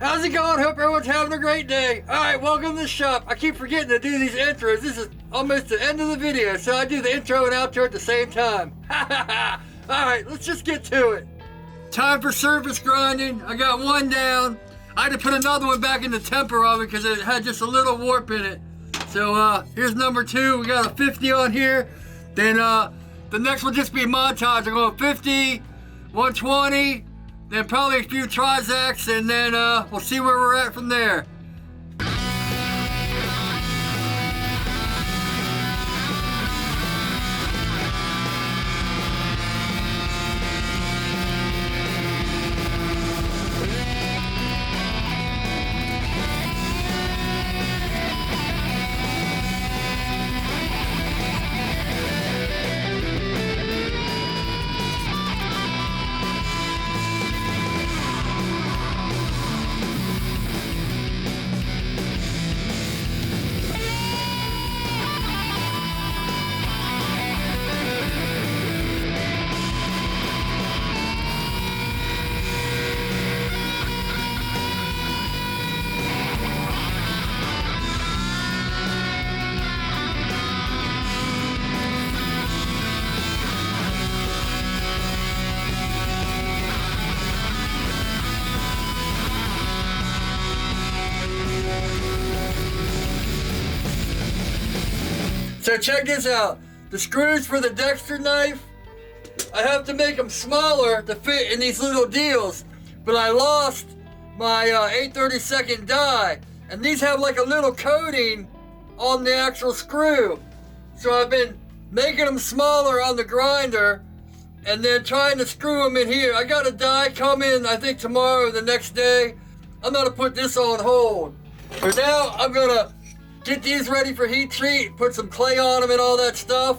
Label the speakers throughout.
Speaker 1: How's it going? Hope everyone's having a great day. Alright, welcome to the shop. I keep forgetting to do these intros. This is almost the end of the video, so I do the intro and outro at the same time. Alright, let's just get to it. Time for surface grinding. I got one down. I had to put another one back in the temper oven because it had just a little warp in it. So here's number 2. We got a 50 on here. Then the next will just be montage. I'm going 50, 120, then probably a few trizacks, and then we'll see where we're at from there. So check this out. The screws for the Dexter knife, I have to make them smaller to fit in these little deals. But I lost my 8/32 die, and these have like a little coating on the actual screw. So I've been making them smaller on the grinder and then trying to screw them in here. I got a die coming, I think tomorrow or the next day. I'm gonna put this on hold. For now, I'm gonna get these ready for heat treat, put some clay on them and all that stuff,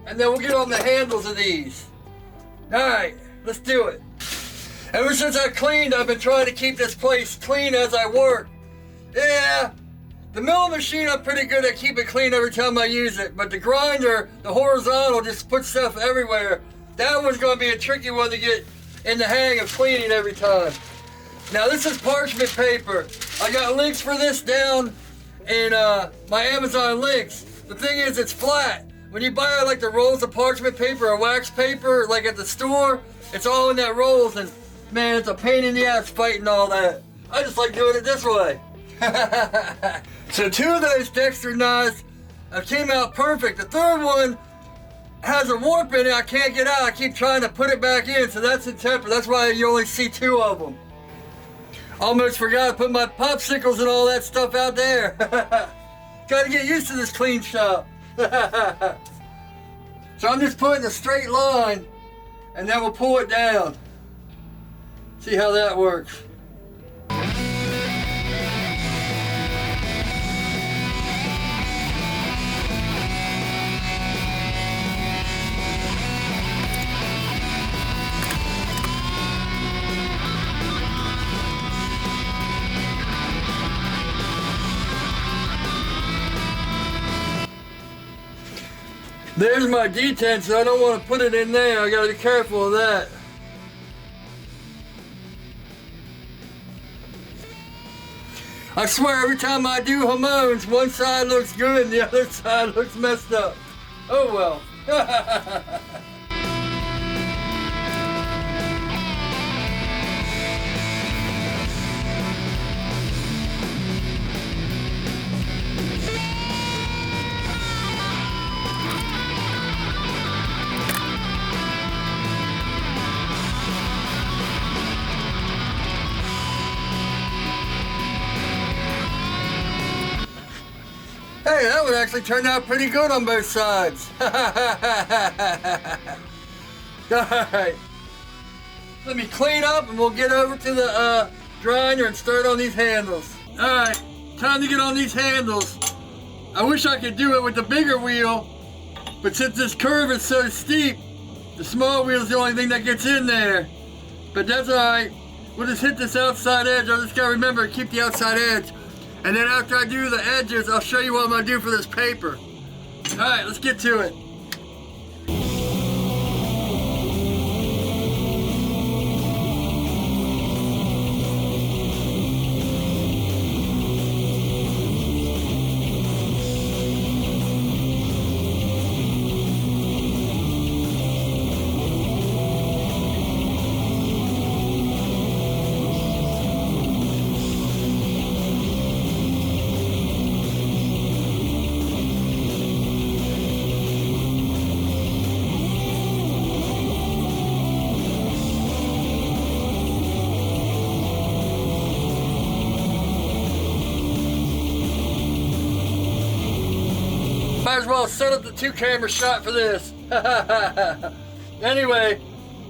Speaker 1: and then we'll get on the handles of these. Alright, let's do it. Ever since I cleaned, I've been trying to keep this place clean as I work. Yeah, the milling machine, I'm pretty good at keeping it clean every time I use it, but the grinder, the horizontal, just puts stuff everywhere. That one's going to be a tricky one to get in the hang of cleaning every time. Now this is parchment paper. I got links for this down in my Amazon links. The thing is, it's flat. When you buy like the rolls of parchment paper or wax paper, like at the store, it's all in that rolls, and man, it's a pain in the ass fighting all that. I just like doing it this way. So 2 of those Dexter knives came out perfect. The third one has a warp in it. I can't get out. I keep trying to put it back in, so that's in temper. That's why you only see 2 of them. Almost forgot to put my popsicles and all that stuff out there. Gotta get used to this clean shop. So I'm just putting a straight line and then we'll pull it down. See how that works. There's my detent, so I don't want to put it in there. I gotta be careful of that. I swear every time I do Hamons, one side looks good and the other side looks messed up. Oh well. Hey, that one actually turned out pretty good on both sides. Alright. Let me clean up and we'll get over to the grinder and start on these handles. Alright, time to get on these handles. I wish I could do it with the bigger wheel, but since this curve is so steep, the small wheel is the only thing that gets in there. But that's alright. We'll just hit this outside edge. I just gotta remember to keep the outside edge. And then after I do the edges, I'll show you what I'm gonna do for this paper. Alright, let's get to it. might as well set up the 2-camera shot for this. Anyway,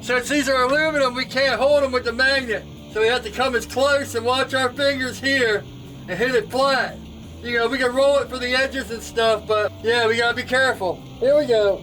Speaker 1: since these are aluminum, we can't hold them with the magnet. So we have to come as close and watch our fingers here and hit it flat. You know, we can roll it for the edges and stuff, but yeah, we gotta be careful. Here we go.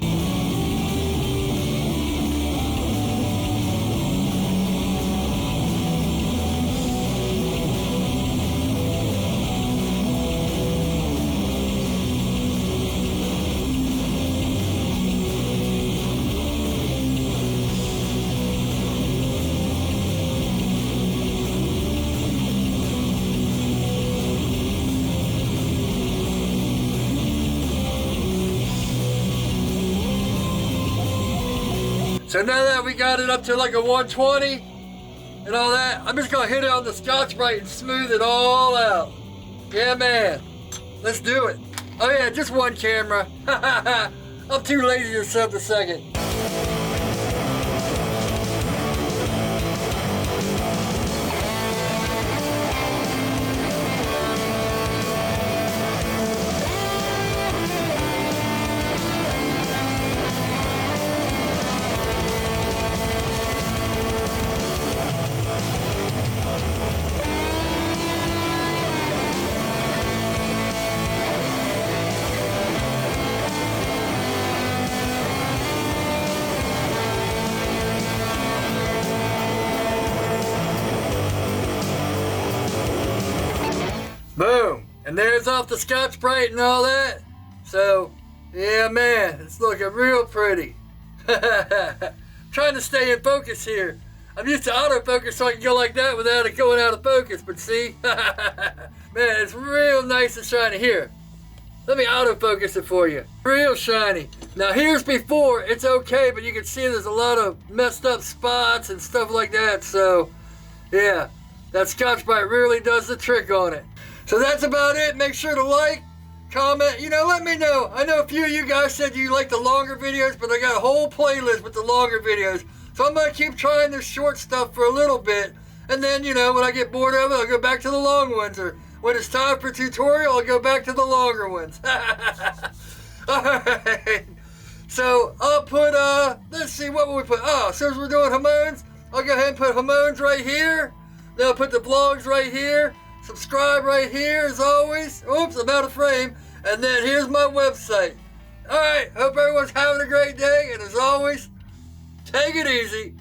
Speaker 1: So now that we got it up to like a 120 and all that, I'm just gonna hit it on the Scotch-Brite and smooth it all out. Yeah, man, let's do it. Oh yeah, just one camera. I'm too lazy to set the second. Boom! And there's off the Scotch-Brite and all that. So, yeah, man, it's looking real pretty. Trying to stay in focus here. I'm used to autofocus so I can go like that without it going out of focus, but see? Man, it's real nice and shiny. Here, let me autofocus it for you. Real shiny. Now here's before, it's okay, but you can see there's a lot of messed up spots and stuff like that, so yeah, that Scotch-Brite really does the trick on it. So that's about it. Make sure to like, comment, let me know. I know a few of you guys said you like the longer videos, but I got a whole playlist with the longer videos. So I'm going to keep trying this short stuff for a little bit. And then, when I get bored of it, I'll go back to the long ones. Or when it's time for a tutorial, I'll go back to the longer ones. Alright. So I'll put, let's see, what will we put? Oh, since we're doing Hamons, I'll go ahead and put Hamons right here. Then I'll put the vlogs right here. Subscribe right here as always. Oops, I'm out of frame. And then here's my website. Alright, hope everyone's having a great day. And as always, take it easy.